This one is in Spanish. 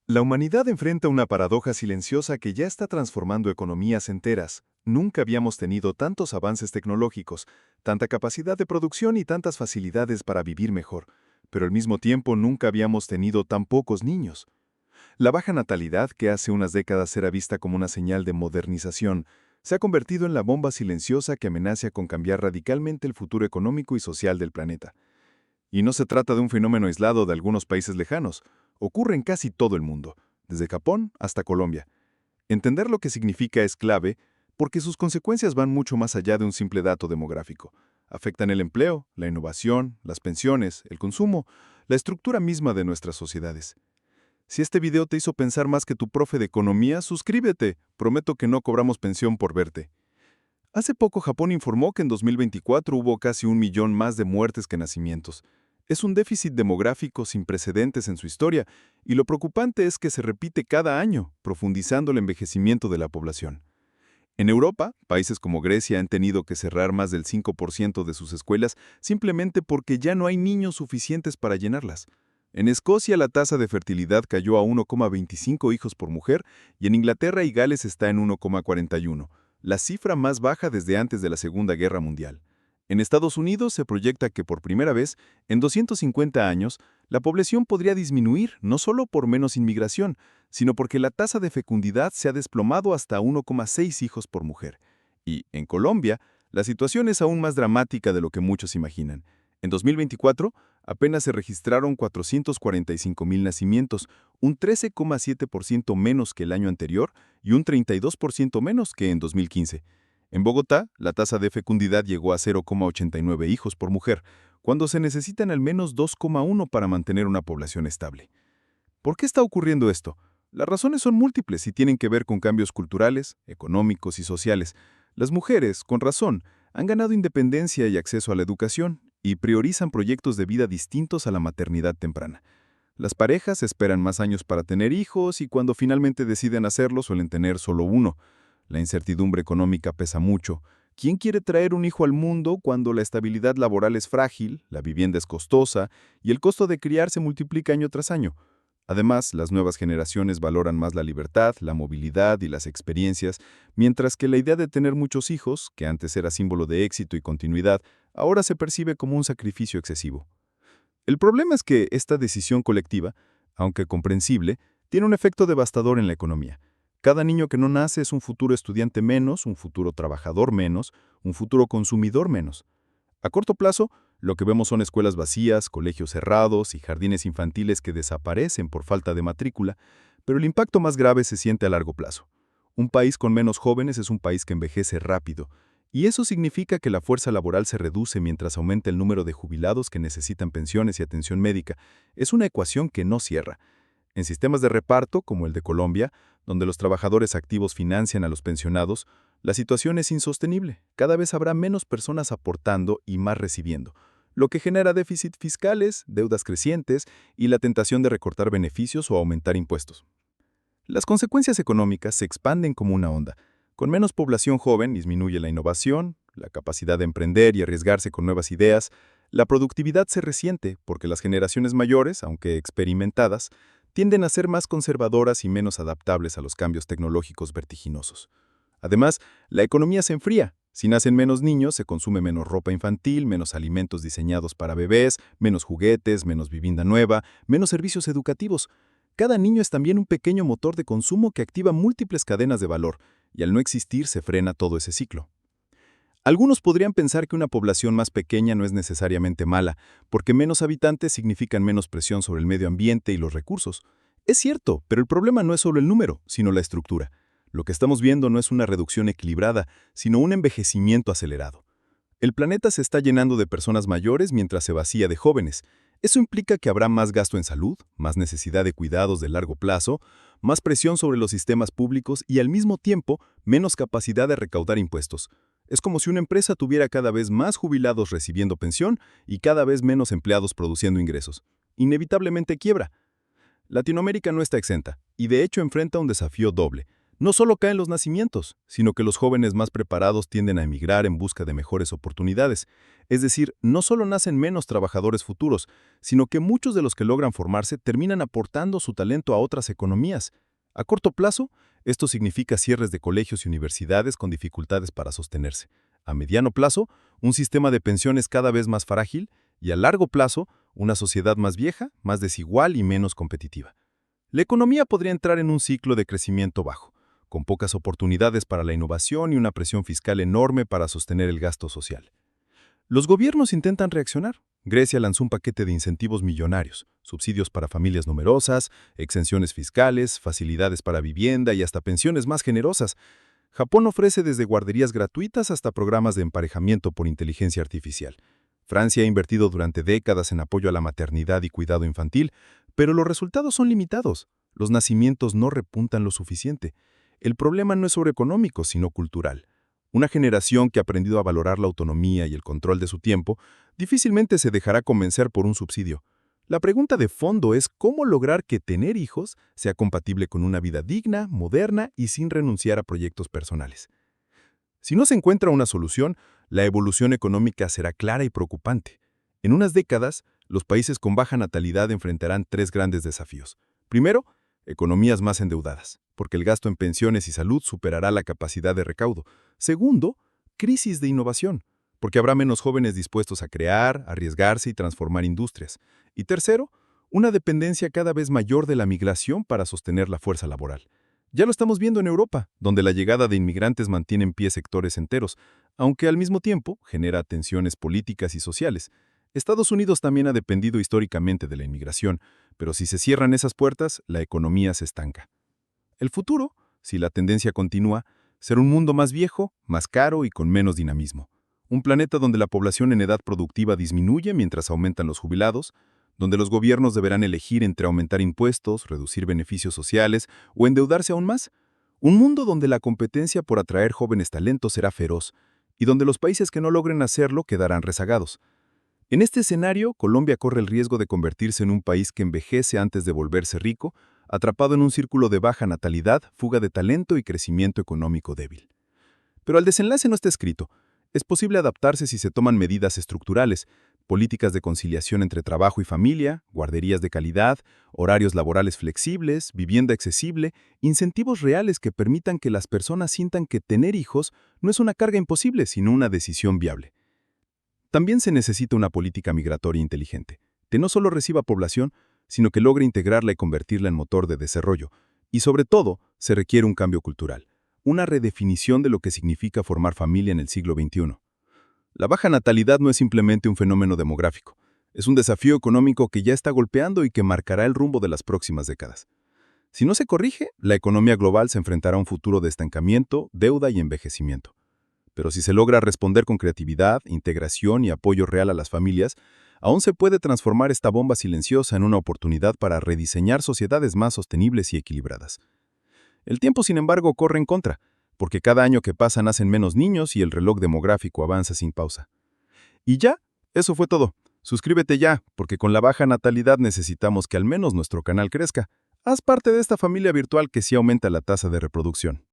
La humanidad enfrenta una paradoja silenciosa que ya está transformando economías enteras. Nunca habíamos tenido tantos avances tecnológicos, tanta capacidad de producción y tantas facilidades para vivir mejor. Pero al mismo tiempo nunca habíamos tenido tan pocos niños. La baja natalidad, que hace unas décadas era vista como una señal de modernización, se ha convertido en la bomba silenciosa que amenaza con cambiar radicalmente el futuro económico y social del planeta. Y no se trata de un fenómeno aislado de algunos países lejanos. Ocurre en casi todo el mundo, desde Japón hasta Colombia. Entender lo que significa es clave porque sus consecuencias van mucho más allá de un simple dato demográfico. Afectan el empleo, la innovación, las pensiones, el consumo, la estructura misma de nuestras sociedades. Si este video te hizo pensar más que tu profe de economía, suscríbete. Prometo que no cobramos pensión por verte. Hace poco Japón informó que en 2024 hubo casi 1 millón más de muertes que nacimientos. Es un déficit demográfico sin precedentes en su historia, y lo preocupante es que se repite cada año, profundizando el envejecimiento de la población. En Europa, países como Grecia han tenido que cerrar más del 5% de sus escuelas simplemente porque ya no hay niños suficientes para llenarlas. En Escocia la tasa de fertilidad cayó a 1,25 hijos por mujer y en Inglaterra y Gales está en 1,41, la cifra más baja desde antes de la Segunda Guerra Mundial. En Estados Unidos se proyecta que por primera vez, en 250 años, la población podría disminuir no solo por menos inmigración, sino porque la tasa de fecundidad se ha desplomado hasta 1,6 hijos por mujer. Y, en Colombia, la situación es aún más dramática de lo que muchos imaginan. En 2024, apenas se registraron 445,000 nacimientos, un 13,7% menos que el año anterior y un 32% menos que en 2015. En Bogotá, la tasa de fecundidad llegó a 0,89 hijos por mujer, cuando se necesitan al menos 2,1 para mantener una población estable. ¿Por qué está ocurriendo esto? Las razones son múltiples y tienen que ver con cambios culturales, económicos y sociales. Las mujeres, con razón, han ganado independencia y acceso a la educación y priorizan proyectos de vida distintos a la maternidad temprana. Las parejas esperan más años para tener hijos y cuando finalmente deciden hacerlo suelen tener solo uno. La incertidumbre económica pesa mucho. ¿Quién quiere traer un hijo al mundo cuando la estabilidad laboral es frágil, la vivienda es costosa y el costo de criar se multiplica año tras año? Además, las nuevas generaciones valoran más la libertad, la movilidad y las experiencias, mientras que la idea de tener muchos hijos, que antes era símbolo de éxito y continuidad, ahora se percibe como un sacrificio excesivo. El problema es que esta decisión colectiva, aunque comprensible, tiene un efecto devastador en la economía. Cada niño que no nace es un futuro estudiante menos, un futuro trabajador menos, un futuro consumidor menos. A corto plazo, lo que vemos son escuelas vacías, colegios cerrados y jardines infantiles que desaparecen por falta de matrícula, pero el impacto más grave se siente a largo plazo. Un país con menos jóvenes es un país que envejece rápido, y eso significa que la fuerza laboral se reduce mientras aumenta el número de jubilados que necesitan pensiones y atención médica. Es una ecuación que no cierra. En sistemas de reparto, como el de Colombia, donde los trabajadores activos financian a los pensionados, la situación es insostenible. Cada vez habrá menos personas aportando y más recibiendo, lo que genera déficits fiscales, deudas crecientes y la tentación de recortar beneficios o aumentar impuestos. Las consecuencias económicas se expanden como una onda. Con menos población joven disminuye la innovación, la capacidad de emprender y arriesgarse con nuevas ideas, la productividad se resiente porque las generaciones mayores, aunque experimentadas, tienden a ser más conservadoras y menos adaptables a los cambios tecnológicos vertiginosos. Además, la economía se enfría. Si nacen menos niños, se consume menos ropa infantil, menos alimentos diseñados para bebés, menos juguetes, menos vivienda nueva, menos servicios educativos. Cada niño es también un pequeño motor de consumo que activa múltiples cadenas de valor, y al no existir se frena todo ese ciclo. Algunos podrían pensar que una población más pequeña no es necesariamente mala, porque menos habitantes significan menos presión sobre el medio ambiente y los recursos. Es cierto, pero el problema no es solo el número, sino la estructura. Lo que estamos viendo no es una reducción equilibrada, sino un envejecimiento acelerado. El planeta se está llenando de personas mayores mientras se vacía de jóvenes. Eso implica que habrá más gasto en salud, más necesidad de cuidados de largo plazo, más presión sobre los sistemas públicos y al mismo tiempo menos capacidad de recaudar impuestos. Es como si una empresa tuviera cada vez más jubilados recibiendo pensión y cada vez menos empleados produciendo ingresos. Inevitablemente quiebra. Latinoamérica no está exenta, y de hecho enfrenta un desafío doble. No solo caen los nacimientos, sino que los jóvenes más preparados tienden a emigrar en busca de mejores oportunidades. Es decir, no solo nacen menos trabajadores futuros, sino que muchos de los que logran formarse terminan aportando su talento a otras economías. A corto plazo, esto significa cierres de colegios y universidades con dificultades para sostenerse. A mediano plazo, un sistema de pensiones cada vez más frágil y a largo plazo, una sociedad más vieja, más desigual y menos competitiva. La economía podría entrar en un ciclo de crecimiento bajo, con pocas oportunidades para la innovación y una presión fiscal enorme para sostener el gasto social. Los gobiernos intentan reaccionar. Grecia lanzó un paquete de incentivos millonarios, subsidios para familias numerosas, exenciones fiscales, facilidades para vivienda y hasta pensiones más generosas. Japón ofrece desde guarderías gratuitas hasta programas de emparejamiento por inteligencia artificial. Francia ha invertido durante décadas en apoyo a la maternidad y cuidado infantil, pero los resultados son limitados. Los nacimientos no repuntan lo suficiente. El problema no es solo económico, sino cultural. Una generación que ha aprendido a valorar la autonomía y el control de su tiempo difícilmente se dejará convencer por un subsidio. La pregunta de fondo es cómo lograr que tener hijos sea compatible con una vida digna, moderna y sin renunciar a proyectos personales. Si no se encuentra una solución, la evolución económica será clara y preocupante. En unas décadas, los países con baja natalidad enfrentarán tres grandes desafíos. Primero, economías más endeudadas, porque el gasto en pensiones y salud superará la capacidad de recaudo. Segundo, crisis de innovación, porque habrá menos jóvenes dispuestos a crear, arriesgarse y transformar industrias. Y tercero, una dependencia cada vez mayor de la migración para sostener la fuerza laboral. Ya lo estamos viendo en Europa, donde la llegada de inmigrantes mantiene en pie sectores enteros, aunque al mismo tiempo genera tensiones políticas y sociales. Estados Unidos también ha dependido históricamente de la inmigración, pero si se cierran esas puertas, la economía se estanca. El futuro, si la tendencia continúa, será un mundo más viejo, más caro y con menos dinamismo. Un planeta donde la población en edad productiva disminuye mientras aumentan los jubilados, donde los gobiernos deberán elegir entre aumentar impuestos, reducir beneficios sociales o endeudarse aún más. Un mundo donde la competencia por atraer jóvenes talentos será feroz y donde los países que no logren hacerlo quedarán rezagados. En este escenario, Colombia corre el riesgo de convertirse en un país que envejece antes de volverse rico, atrapado en un círculo de baja natalidad, fuga de talento y crecimiento económico débil. Pero el desenlace no está escrito. Es posible adaptarse si se toman medidas estructurales, políticas de conciliación entre trabajo y familia, guarderías de calidad, horarios laborales flexibles, vivienda accesible, incentivos reales que permitan que las personas sientan que tener hijos no es una carga imposible, sino una decisión viable. También se necesita una política migratoria inteligente, que no solo reciba población, sino que logre integrarla y convertirla en motor de desarrollo. Y sobre todo, se requiere un cambio cultural, una redefinición de lo que significa formar familia en el siglo XXI. La baja natalidad no es simplemente un fenómeno demográfico, es un desafío económico que ya está golpeando y que marcará el rumbo de las próximas décadas. Si no se corrige, la economía global se enfrentará a un futuro de estancamiento, deuda y envejecimiento. Pero si se logra responder con creatividad, integración y apoyo real a las familias, aún se puede transformar esta bomba silenciosa en una oportunidad para rediseñar sociedades más sostenibles y equilibradas. El tiempo, sin embargo, corre en contra, porque cada año que pasa nacen menos niños y el reloj demográfico avanza sin pausa. Y ya, eso fue todo. Suscríbete ya, porque con la baja natalidad necesitamos que al menos nuestro canal crezca. Haz parte de esta familia virtual que sí aumenta la tasa de reproducción.